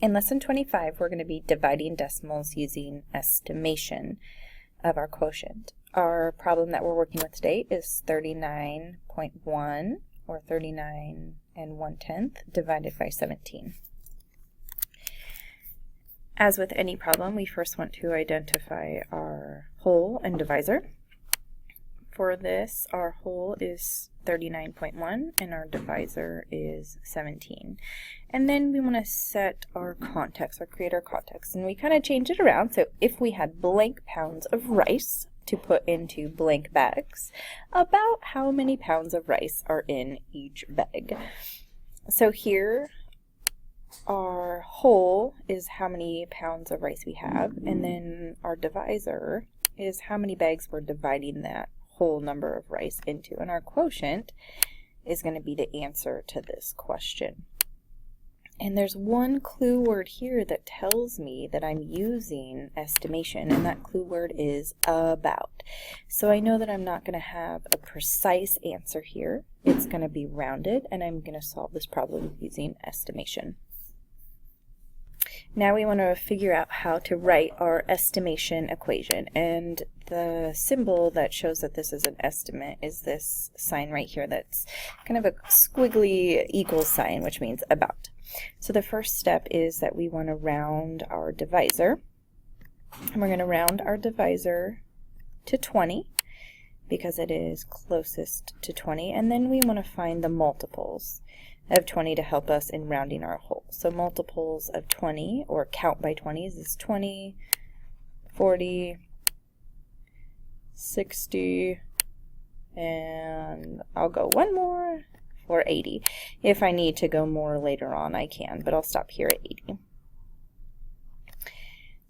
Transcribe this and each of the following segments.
In lesson 25, we're going to be dividing decimals using estimation of our quotient. Our problem that we're working with today is 39.1, or 39 1/10, divided by 17. As with any problem, we first want to identify our whole and divisor. For this, our whole is 39.1 and our divisor is 17. And then we want to set our context, or create our context, and we kind of change it around. So if we had blank pounds of rice to put into blank bags, about how many pounds of rice are in each bag? So here, our whole is how many pounds of rice we have, and then our divisor is how many bags we're dividing that whole number of rice into, and our quotient is going to be the answer to this question. And there's one clue word here that tells me that I'm using estimation, and that clue word is about. So I know that I'm not going to have a precise answer here. It's going to be rounded, and I'm going to solve this problem using estimation. Now we want to figure out how to write our estimation equation, and the symbol that shows that this is an estimate is this sign right here that's kind of a squiggly equals sign, which means about. So the first step is that we want to round our divisor, and we're going to round our divisor to 20 because it is closest to 20, and then we want to find the multiples of 20 to help us in rounding our whole. So multiples of 20, or count by 20s, is 20, 40, 60, and I'll go one more for 80. If I need to go more later on, I can, but I'll stop here at 80.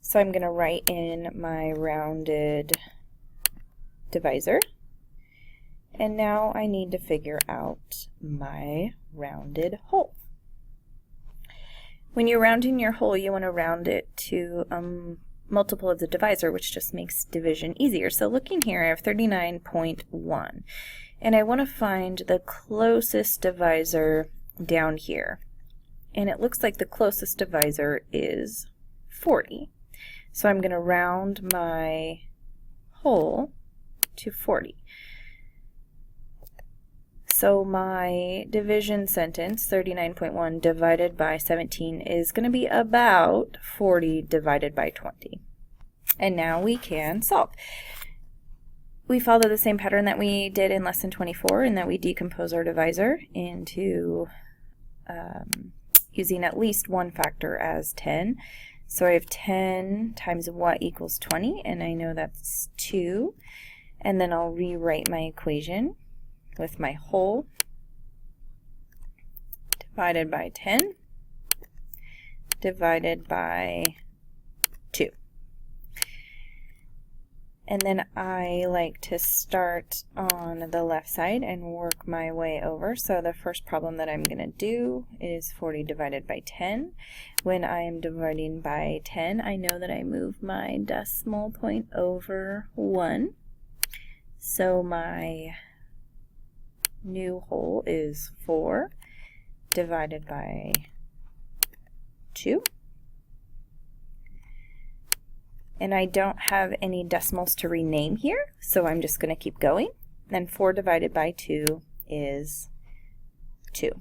So I'm going to write in my rounded divisor, and now I need to figure out my rounded whole. When you're rounding your whole, you want to round it to multiple of the divisor, which just makes division easier. So looking here, I have 39.1, and I want to find the closest divisor down here, and it looks like the closest divisor is 40. So I'm going to round my whole to 40. So my division sentence, 39.1 divided by 17, is going to be about 40 divided by 20. And now we can solve. We follow the same pattern that we did in lesson 24, in that we decompose our divisor into using at least one factor as 10. So I have 10 times what equals 20, and I know that's 2. And then I'll rewrite my equation with my whole divided by 10 divided by 2. And then I like to start on the left side and work my way over. So the first problem that I'm going to do is 40 divided by 10. When I am dividing by 10, I know that I move my decimal point over 1. So my new whole is 4 divided by 2. And I don't have any decimals to rename here, so I'm just going to keep going. Then 4 divided by 2 is 2.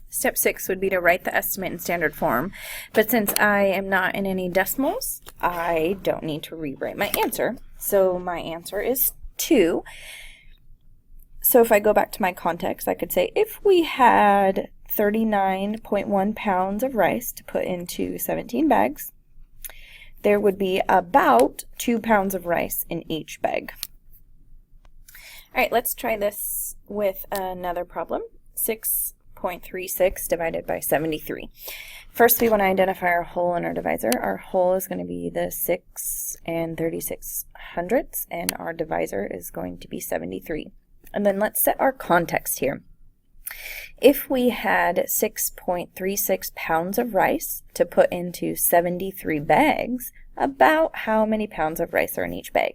Step 6 would be to write the estimate in standard form, but since I am not in any decimals, I don't need to rewrite my answer. So my answer is 2. So if I go back to my context, I could say if we had 39.1 pounds of rice to put into 17 bags, there would be about 2 pounds of rice in each bag. All right, let's try this with another problem. 6.36 divided by 73. First, we want to identify our whole and our divisor. Our whole is going to be the 6 36 and our divisor is going to be 73. And then let's set our context here. If we had 6.36 pounds of rice to put into 73 bags, about how many pounds of rice are in each bag?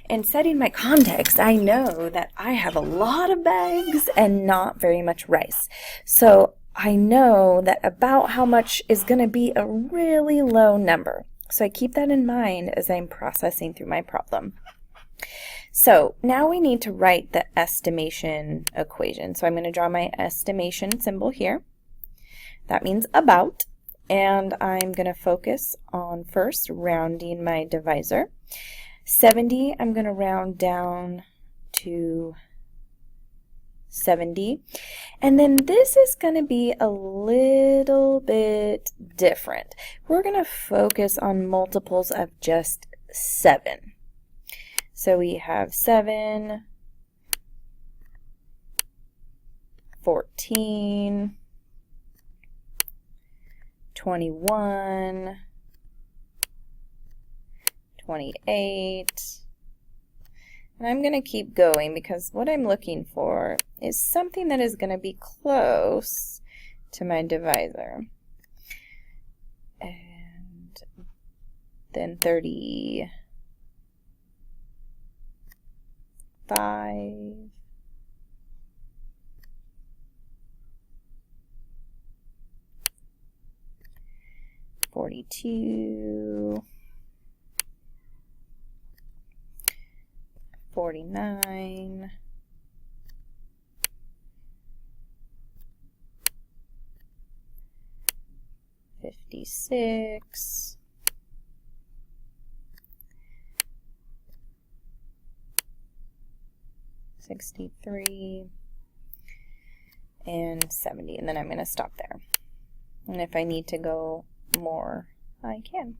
And setting my context, I know that I have a lot of bags and not very much rice. So I know that about how much is going to be a really low number. So I keep that in mind as I'm processing through my problem. So now we need to write the estimation equation. So I'm going to draw my estimation symbol here. That means about. And I'm going to focus on first rounding my divisor. 70, I'm going to round down to 70. And then this is going to be a little bit different. We're going to focus on multiples of just 7. So we have 7, 14, 21, 28, and I'm going to keep going because what I'm looking for is something that is going to be close to my divisor. And then 35, 42, 49, 56, 63, and 70, and then I'm going to stop there. And if I need to go more, I can.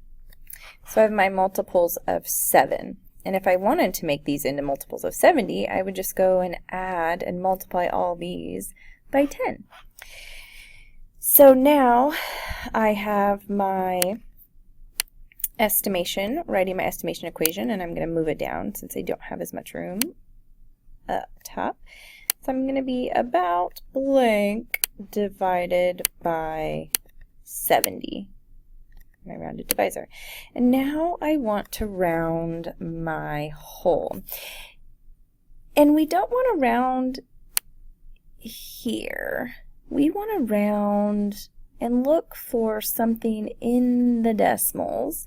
So I have my multiples of 7. And if I wanted to make these into multiples of 70, I would just go and add and multiply all these by 10. So now I have my estimation, writing my estimation equation, and I'm going to move it down since I don't have as much room up top. So I'm going to be about blank divided by 70. My rounded divisor. And now I want to round my whole. And we don't want to round here. We want to round and look for something in the decimals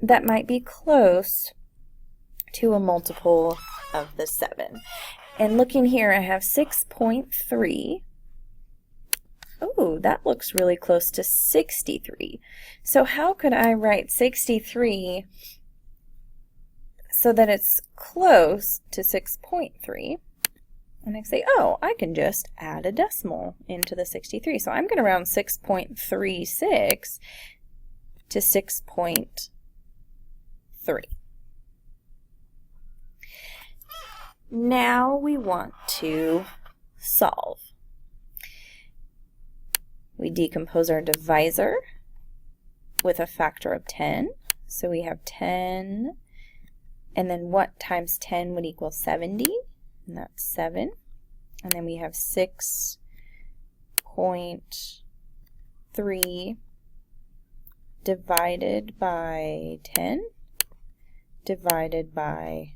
that might be close to a multiple of the 7. And looking here, I have 6.3. Oh, that looks really close to 63. So how could I write 63 so that it's close to 6.3? And I say, oh, I can just add a decimal into the 63. So I'm going to round 6.36 to 6.3. Now we want to solve. We decompose our divisor with a factor of 10. So we have 10, and then what times 10 would equal 70? And that's 7. And then we have 6.3 divided by 10 divided by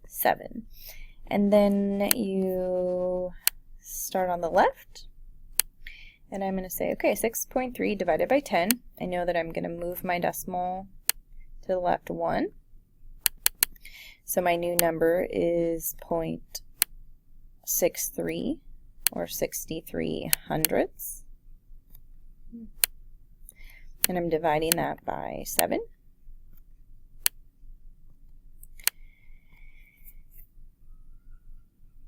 7. And then you start on the left. And I'm going to say, okay, 6.3 divided by 10. I know that I'm going to move my decimal to the left 1. So my new number is 0.63, or 63 hundredths. And I'm dividing that by 7.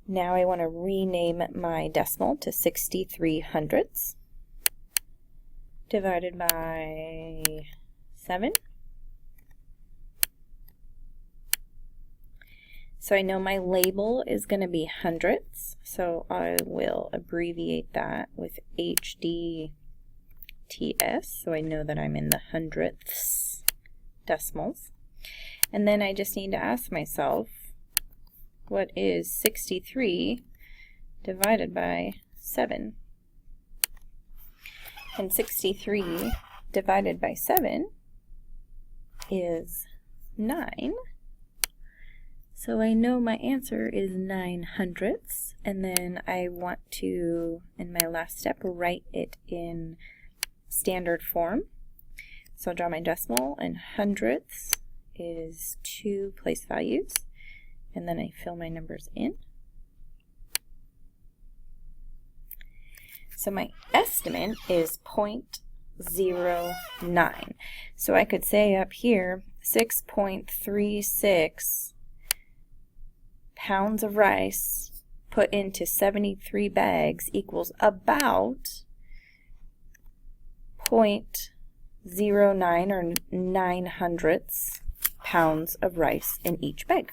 Now I want to rename my decimal to 63 hundredths divided by 7. So I know my label is going to be hundredths, so I will abbreviate that with HDTS, so I know that I'm in the hundredths decimals. And then I just need to ask myself, what is 63 divided by 7? And 63 divided by 7 is 9. So I know my answer is 9 hundredths, and then I want to, in my last step, write it in standard form. So I'll draw my decimal, and hundredths is 2 place values, and then I fill my numbers in. So my estimate is 0.09. So I could say up here 6.36 pounds of rice put into 73 bags equals about 0.09 or 9 hundredths pounds of rice in each bag.